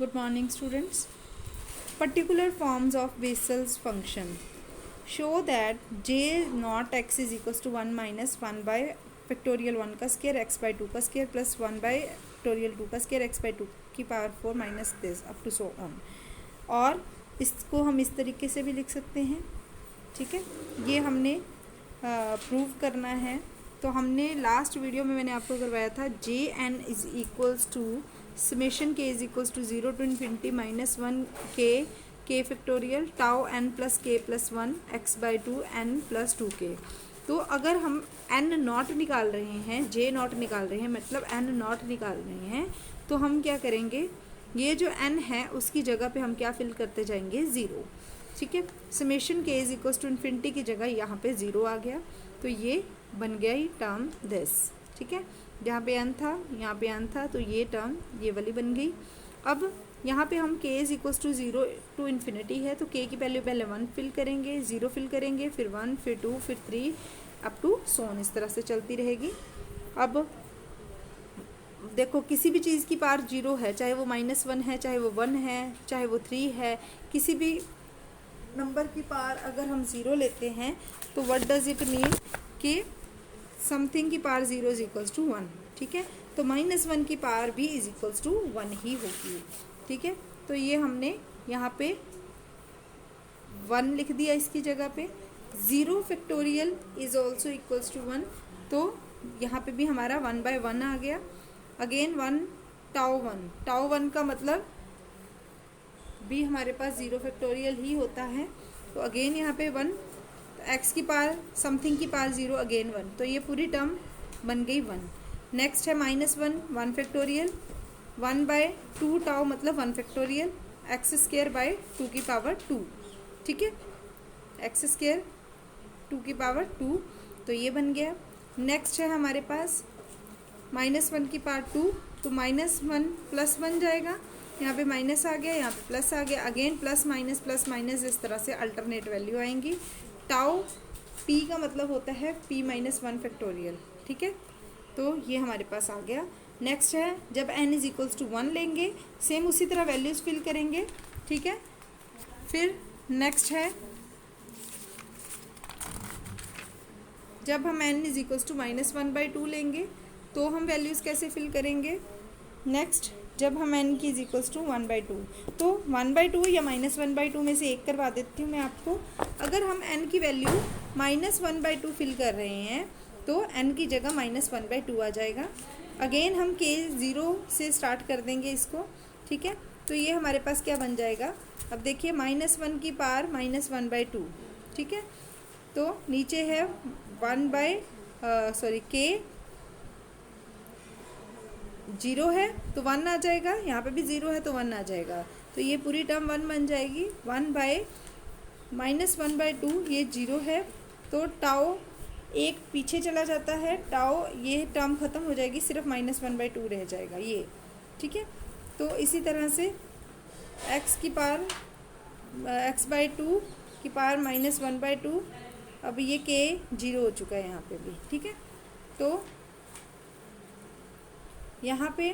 Good morning, students. Particular forms of Bessel's function show that j naught x is equals to 1 minus 1 by factorial 1 का square x by 2 का square plus 1 by factorial 2 का square x by 2 की power 4 minus this up to so on. और इसको हम इस तरीके से भी लिख सकते हैं, ठीक है। ये हमने प्रूव करना है। तो हमने लास्ट वीडियो में मैंने आपको करवाया था J N is equals to summation K is equals to 0 to infinity minus 1 के factorial tau N plus K plus 1 X by 2 N plus 2 K. तो अगर हम एन नॉट निकाल रहे हैं, जे नॉट निकाल रहे हैं, मतलब एन नॉट निकाल रहे हैं, तो हम क्या करेंगे, ये जो एन है उसकी जगह पे हम क्या फिल करते जाएंगे, 0, ठीक है। Summation K is equals to infinity की जगह यहाँ पे 0 आ गया, तो ये बन गया ही टर्म दिस, ठीक है। जहाँ पे एन था यहाँ पे एन था, तो ये टर्म ये वाली बन गई। अब यहाँ पे हम k is equals to 0 to infinity है, तो के की वैल्यू पहले 1 फिल करेंगे, 0 फिल करेंगे, फिर 1, फिर 2, फिर 3 अप टू सोन, इस तरह से चलती रहेगी। अब देखो किसी भी चीज़ की पावर 0 है, चाहे वो -1 है, चाहे वो 1 है, चाहे वो 3 है, किसी भी नंबर की पावर अगर हम 0 लेते हैं तो व्हाट डज इट मीन कि समथिंग की पावर 0 इज इक्वल्स टू 1, ठीक है। तो -1 की पावर भी इज इक्वल्स टू 1 ही होगी, ठीक है। तो ये हमने यहाँ पे 1 लिख दिया इसकी जगह पे। 0 factorial is also equals to 1, तो यहाँ पे भी हमारा 1 by 1 आ गया। अगेन 1 टाउ 1 का मतलब भी हमारे पास 0 फैक्टोरियल ही होता है, तो अगेन यहाँ पे 1, एक्स की पावर समथिंग की पावर 0, अगेन 1, तो ये पूरी टर्म बन गई 1। नेक्स्ट है -1 फैक्टोरियल, 1 by 2 टाउ मतलब 1 फैक्टोरियल, एक्स स्क्वायर बाय 2 की पावर 2, ठीक है, एक्स स्क्वायर 2 की पावर 2, तो ये बन गया। नेक्स्ट है हमारे पास -1 की पावर 2, तो -1 प्लस 1 जाएगा, यहाँ पे माइनस आ गया, यहाँ पे प्लस आ गया, अगेन प्लस माइनस, इस तरह से अल्टरनेट वैल्यू आएंगी। टाउ पी का मतलब होता है p - 1 फैक्टोरियल, ठीक है, तो ये हमारे पास आ गया। नेक्स्ट है जब n इज इक्वल्स टू 1 लेंगे, सेम उसी तरह वैल्यूज फिल करेंगे, ठीक है। फिर नेक्स्ट है जब हम n is equals to -1 by 2 लेंगे, तो हम वैल्यूज कैसे फिल करेंगे। नेक्स्ट जब हम n की इज इक्वल्स टू 1 by 2, तो 1 by 2 या -1 by 2 में से एक करवा देती हूँ मैं आपको। अगर हम n की वैल्यू -1 by 2 फिल कर रहे हैं, तो n की जगह -1 by 2 आ जाएगा। अगेन हम k 0 से स्टार्ट कर देंगे इसको, ठीक है, तो ये हमारे पास क्या बन जाएगा। अब देखिए -1 की पावर -1 by 2, ठीक है, तो नीचे है k 0 है तो 1 आ जाएगा, यहाँ पे भी 0 है तो 1 आ जाएगा, तो ये पूरी टर्म 1 बन जाएगी। 1 by -1 by 2, ये 0 है, तो टाउ एक पीछे चला जाता है, टाउ ये टर्म ख़त्म हो जाएगी, सिर्फ -1 by 2 रह जाएगा ये, ठीक है। तो इसी तरह से x की पावर x by 2 की पावर -1 by 2, अब ये k 0 हो चुका है यहाँ पे भी, ठीक है। तो यहाँ पे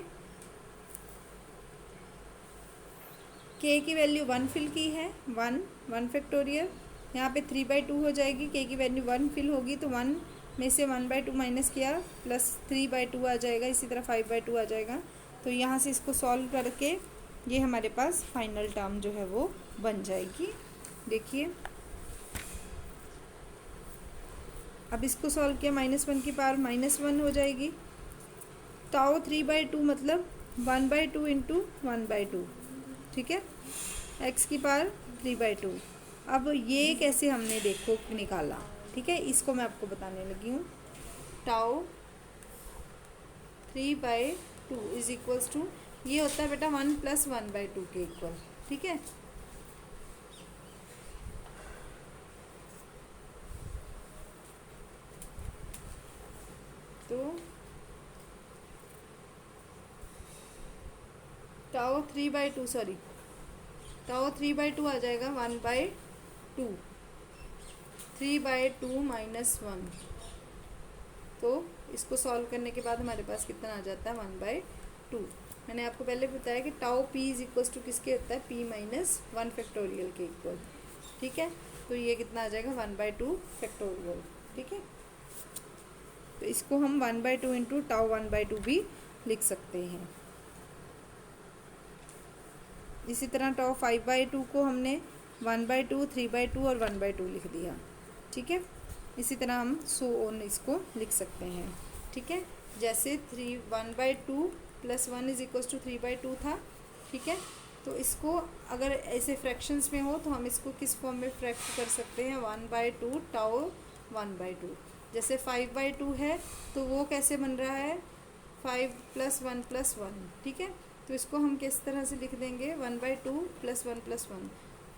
k की वैल्यू 1 फिल की है, 1 फैक्टोरियल, यहाँ पे 3 by 2 हो जाएगी, k की वैल्यू 1 फिल होगी, तो 1 में से 1 by 2 माइनस किया, प्लस 3 by 2 आ जाएगा, इसी तरह 5 by 2 आ जाएगा। तो यहाँ से इसको सॉल्व करके ये हमारे पास फाइनल टर्म जो है वो बन जाएगी। देखिए अब इसको सॉल्व किया, -1 की पावर -1 हो जाएगी, टाउ 3 by 2 मतलब 1 by 2 इंटू 1 by 2, ठीक है, x की पावर 3 by 2। अब ये कैसे हमने देखो निकाला, ठीक है, इसको मैं आपको बताने लगी हूँ। Tau 3 by 2 is equals to, ये होता है बेटा 1 + 1 by 2 के इक्वल, ठीक है। तो टाउ 3 by 2 टाउ 3 by 2 आ जाएगा 1 by 2, 3 by 2 -1, तो इसको सॉल्व करने के बाद हमारे पास कितना आ जाता है 1 by 2। मैंने आपको पहले बताया कि tau P is equal to किसके होता है, पी माइनस 1 फैक्टोरियल के इक्वल। ठीक है, तो ये कितना आ जाएगा 1/2 फैक्टोरियल। ठीक है, तो इसको हम 1/2 इंटू टाउ 1/2 भी लिख सकते हैं। इसी तरह टाउ 5/2 को हमने 1/2, 3/2 और 1/2 लिख दिया। ठीक है, इसी तरह हम सो ऑन इसको लिख सकते हैं। ठीक है, जैसे 1/2 + 1 इज इक्वल टू 3/2 था। ठीक है, तो इसको अगर ऐसे फ्रैक्शंस में हो तो हम इसको किस फॉर्म में फ्रैक्ट कर सकते हैं, 1/2 टाउ 1/2। जैसे 5/2 है तो वो कैसे बन रहा है, 5 + 1 + 1। ठीक है, तो इसको हम किस तरह से लिख देंगे, 1/2 + 1 + 1,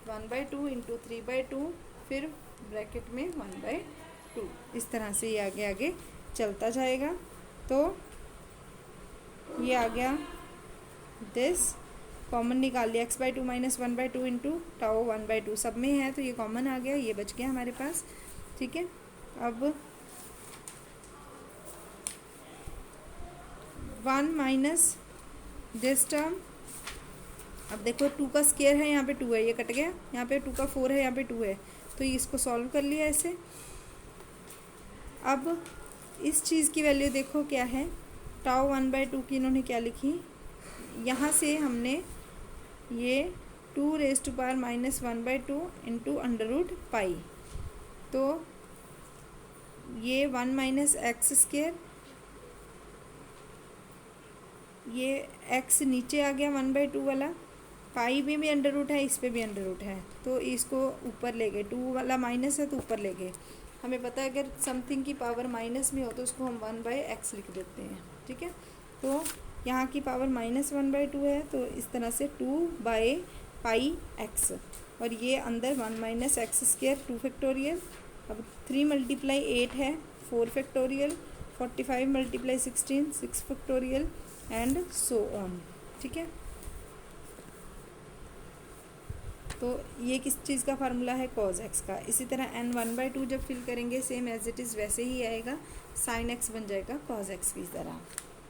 1/2 इंटू 3/2, फिर ब्रैकेट में 1/2। इस तरह से ये आगे आगे चलता जाएगा। तो ये आ गया, दिस कॉमन निकाल लिया, x/2 - 1/2 इंटू टाउ 1/2 सब में है तो ये कॉमन आ गया, ये बच गया हमारे पास। ठीक है, अब 1 माइनस दिस टर्म, अब देखो 2 का स्क्वायर है, यहाँ पे 2 है, ये कट गया, यहाँ पे 2 का 4 है, यहाँ पे 2 है, तो ये इसको सॉल्व कर लिया ऐसे। अब इस चीज़ की वैल्यू देखो क्या है, टाउ 1/2 की इन्होंने क्या लिखी, यहाँ से हमने ये 2⁻⁻⁻1/2 इंटू √π, तो ये 1 माइनस एक्स स्क्वायर, ये x नीचे आ गया 1/2 वाला, पाई में भी अंडर रूट है, इस पे भी अंडर रूट है, तो इसको ऊपर ले गए, 2 वाला माइनस है तो ऊपर ले गए। हमें पता है अगर समथिंग की पावर माइनस में हो तो उसको हम 1/x लिख देते हैं। ठीक है, तो यहाँ की पावर -1/2 है, तो इस तरह से 2/πx, और ये अंदर 1 माइनस एक्स स्क्वायर 2 फैक्टोरियल। अब 3 × 8 है 4 factorial, 45 × 16 6 factorial and so on. ठीक है, तो ये किस चीज़ का फार्मूला है, cos x का। इसी तरह n 1/2 जब फिल करेंगे सेम एज इट इज़ वैसे ही आएगा, sin x बन जाएगा cos x की तरह।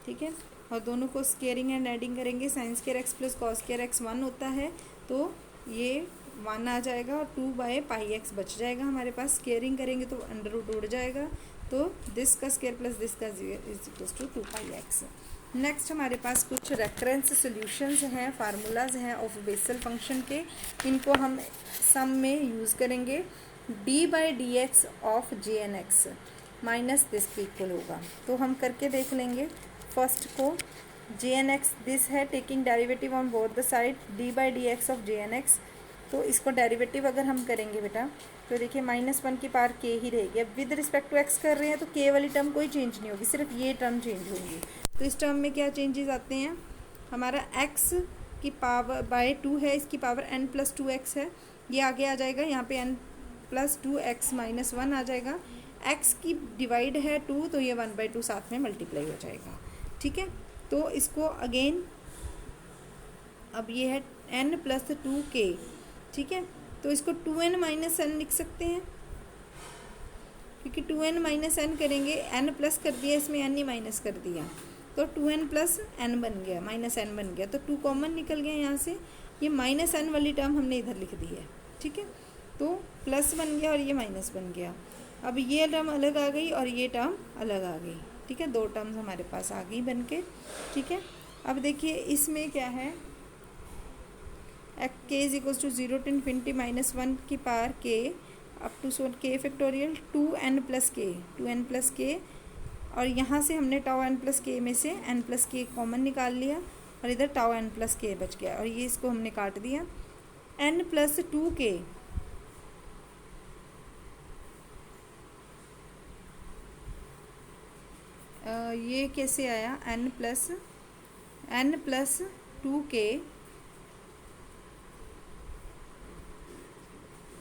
ठीक है, और दोनों को स्केयरिंग एंड एडिंग करेंगे, sin square x + cos square x 1 होता है, तो ये 1 आ जाएगा और 2/πx बच जाएगा हमारे पास। स्केयरिंग करेंगे तो अंडर रूट उड़ जाएगा, तो दिस का स्क्वायर प्लस दिस का is equal to 2πx। Next हमारे पास कुछ रेफरेंस सॉल्यूशंस हैं, फार्मूलाज हैं ऑफ बेसल फंक्शन के, इनको हम सम में यूज़ करेंगे। d/dx of jnx minus this के इक्वल होगा, तो हम करके देख लेंगे। फर्स्ट को jnx दिस है, taking derivative on both the side, d/dx of jnx, तो इसको डेरिवेटिव अगर हम करेंगे बेटा तो देखिए -1 की पावर k ही रहेगी। अब विद रिस्पेक्ट टू x कर रहे हैं तो k वाली टर्म कोई चेंज नहीं होगी, सिर्फ ये टर्म चेंज होगी। तो इस टर्म में क्या चेंजेस आते हैं, हमारा x की पावर /2 है, इसकी पावर n + 2x है, ये आगे आ जाएगा, यहाँ पे n + 2x - 1 आ जाएगा। x की डिवाइड है 2 तो ये 1/2 साथ में मल्टीप्लाई हो जाएगा। ठीक है, तो इसको अगेन, अब ये है n + 2k। ठीक है, तो इसको 2n - n लिख सकते हैं, क्योंकि 2n - n करेंगे, n प्लस कर दिया इसमें, n ही माइनस कर दिया, तो 2n + n बन गया, -n बन गया, तो 2 कॉमन निकल गया यहाँ से, ये -n वाली टर्म हमने इधर लिख दी है। ठीक है, तो प्लस बन गया और ये माइनस बन गया। अब ये टर्म अलग आ गई और ये टर्म अलग आ गई। ठीक है, 2 टर्म्स हमारे पास आ गई बन के। ठीक है, अब देखिए इसमें क्या है, k is equal to 0 to ∞ -1 की power k up to k factorial 2n + k, और यहाँ से हमने टाउ n + k में से n + k कॉमन निकाल लिया और इधर टाउ n + k बच गया, और ये इसको हमने काट दिया। n + 2k, ये कैसे आया, n + 2k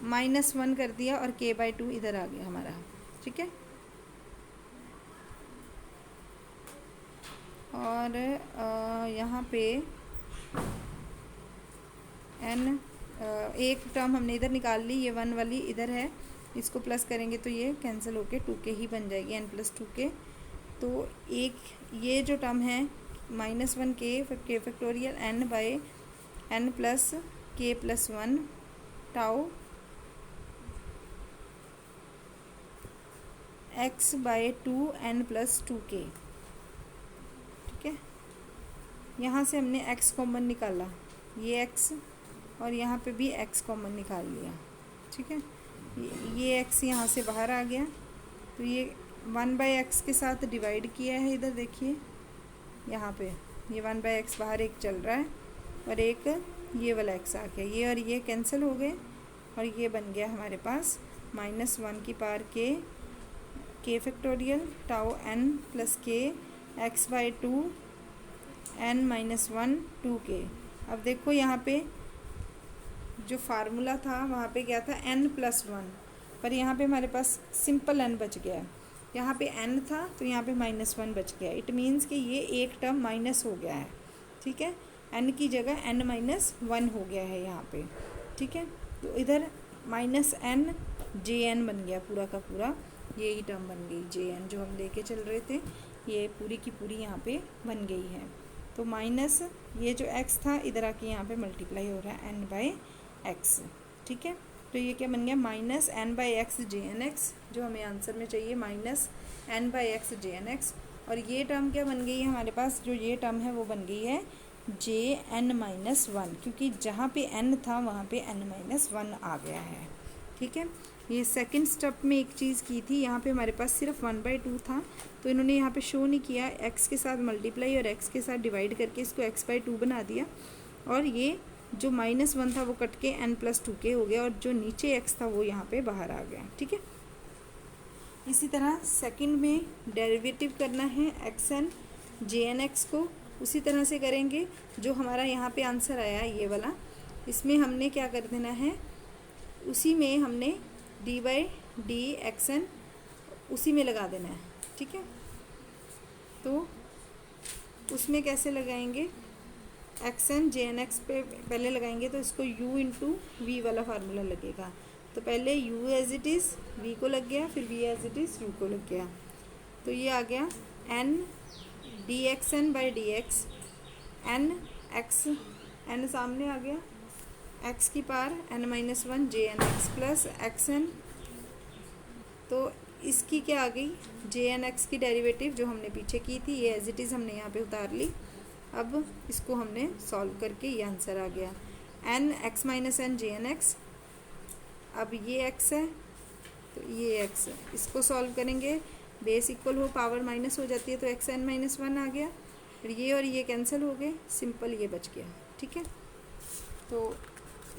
-1 कर दिया और k/2 इधर आ गया हमारा। ठीक है, और यहाँ पे n एक टर्म हमने इधर निकाल ली, ये 1 वाली इधर है, इसको प्लस करेंगे तो ये कैंसिल होके 2k ही बन जाएगी, n + 2k। तो एक ये जो टर्म है -1 के factorial n by n plus k plus 1 tau x by 2n plus 2k। ठीक है, यहाँ से हमने x कॉमन निकाला, ये x और यहाँ पे भी x कॉमन निकाल लिया। ठीक है, ये x यहाँ से बाहर आ गया, तो ये 1/x के साथ डिवाइड किया है। इधर देखिए यहाँ पे ये 1/x बाहर एक चल रहा है और एक ये वाला x आ गया, ये और ये कैंसिल हो गए और ये बन गया हमारे पास -1 की power k factorial tau n plus k x by 2 n minus 1 2k। अब देखो यहाँ पे जो फार्मूला था वहाँ पे क्या था n प्लस 1, पर यहाँ पे हमारे पास सिंपल n बच गया। यहाँ पे n था तो यहाँ पे -1 बच गया। इट मीन्स कि ये एक टर्म माइनस हो गया है। ठीक है, n की जगह n-1 हो गया है यहाँ पे। ठीक है, तो इधर -n jn बन गया, पूरा का पूरा यही टर्म बन गई jn, जो हम लेके चल रहे थे ये पूरी की पूरी यहाँ पे बन गई है। तो माइनस ये जो x था इधर आके यहाँ पे मल्टीप्लाई हो रहा है n/x। ठीक है, तो ये क्या बन गया -n/x jnx, जो हमें आंसर में चाहिए -n/x jnx। और ये टर्म क्या बन गई है हमारे पास, जो ये टर्म है वो बन गई है jn-1, क्योंकि जहाँ पे n था वहाँ पे n-1 आ गया है। ठीक है, ये सेकंड स्टेप में एक चीज़ की थी, यहाँ पे हमारे पास सिर्फ 1/2 था, तो इन्होंने यहाँ पे शो नहीं किया, x के साथ मल्टीप्लाई और x के साथ डिवाइड करके इसको x/2 बना दिया, और ये जो -1 था वो कट के n+2k हो गया, और जो नीचे x था वो यहाँ पे बाहर आ गया। ठीक है, इसी तरह सेकंड में डेरिवेटिव करना है xn jnx को, उसी तरह से करेंगे। जो हमारा यहाँ पे आंसर आया ये वाला, इसमें हमने क्या कर देना है, उसी में हमने dy/dxn उसी में लगा देना है। ठीक है, तो उसमें कैसे लगाएंगे, xn jnx पे पहले लगाएंगे तो इसको u इंटू वी वाला फार्मूला लगेगा। तो पहले u as it is v को लग गया, फिर v as it is u को लग गया, तो ये आ गया n dxn/dx n x, n सामने आ गया, x की power n-1 jnx plus xn, तो इसकी क्या आ गई jnx की डेरिवेटिव जो हमने पीछे की थी, ये एज इट इज़ हमने यहाँ पे उतार ली। अब इसको हमने सॉल्व करके ये आंसर आ गया n x-n jnx। अब ये x है तो ये x है, इसको सॉल्व करेंगे, बेस इक्वल हो पावर माइनस हो जाती है, तो xn-1 आ गया, फिर ये और ये कैंसिल हो गए, सिंपल ये बच गया। ठीक है, तो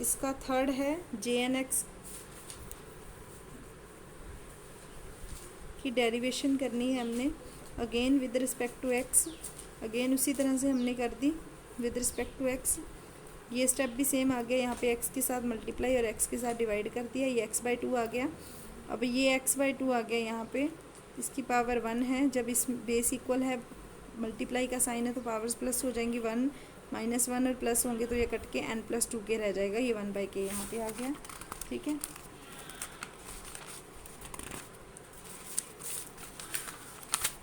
इसका थर्ड है jnx की डेरिवेशन करनी है हमने, again with respect to x, again उसी तरह से हमने कर दी विद रिस्पेक्ट टू x। ये स्टेप भी सेम आ गया, यहाँ पे x के साथ मल्टीप्लाई और x के साथ डिवाइड कर दिया, ये x/2 आ गया। अब ये x/2 आ गया, यहाँ पे इसकी पावर 1 है, जब इस बेस इक्वल है मल्टीप्लाई का साइन है तो पावर्स प्लस हो जाएंगी, 1 -1 और प्लस होंगे तो ये कट के n+2k रह जाएगा, ये 1/k यहाँ पे आ गया। ठीक है,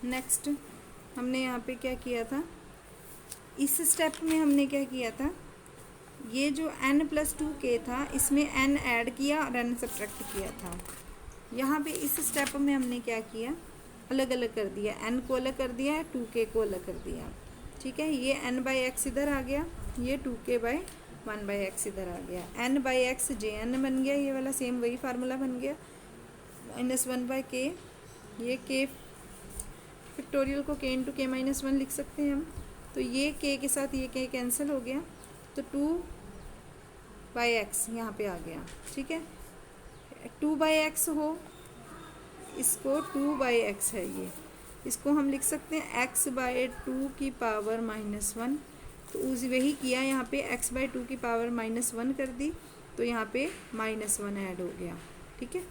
नेक्स्ट हमने यहाँ पे क्या किया था, इस स्टेप में हमने क्या किया था, ये जो n+2k था इसमें n ऐड किया और n सब्ट्रैक्ट किया था। यहाँ पे इस स्टेप में हमने क्या किया, अलग अलग कर दिया, n को अलग कर दिया, 2k को अलग कर दिया। ठीक है, ये n/x इधर आ गया, ये 2k/1/x इधर आ गया, n/x jn बन गया, ये वाला सेम वही फार्मूला बन गया, -1/k, ये k फैक्टोरियल को k इंटू k-1 लिख सकते हैं हम, तो ये k के साथ ये k कैंसिल हो गया, तो 2/x यहाँ पे आ गया। ठीक है, 2/x हो, इसको 2/x है, ये इसको हम लिख सकते हैं x/2 की पावर -1, तो उसी वही किया, यहाँ पे x/2 की पावर -1 कर दी, तो यहाँ पे -1 ऐड हो गया। ठीक है,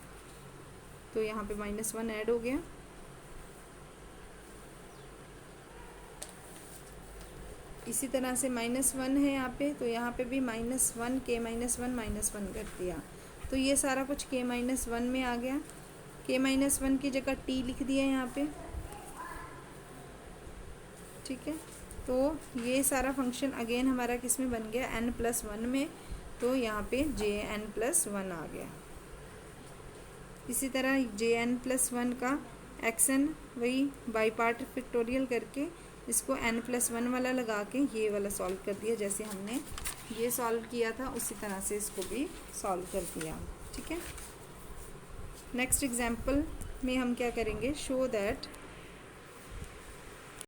तो यहाँ पे -1 ऐड हो गया। इसी तरह से -1 है यहाँ पे, तो यहाँ पे भी -1 k-1 कर दिया, तो ये सारा कुछ k-1 में आ गया, k-1 की जगह t लिख दिया यहाँ पे। ठीक है, तो ये सारा फंक्शन अगेन हमारा किस में बन गया, n+1 में, तो यहाँ पे jn+1 आ गया। इसी तरह jn+1 का xn वही बाई पार्ट फैक्टोरियल करके इसको n+1 वाला लगा के ये वाला सॉल्व कर दिया। जैसे हमने ये सॉल्व किया था उसी तरह से इसको भी सॉल्व कर दिया। ठीक है, नेक्स्ट एग्जाम्पल में हम क्या करेंगे, शो दैट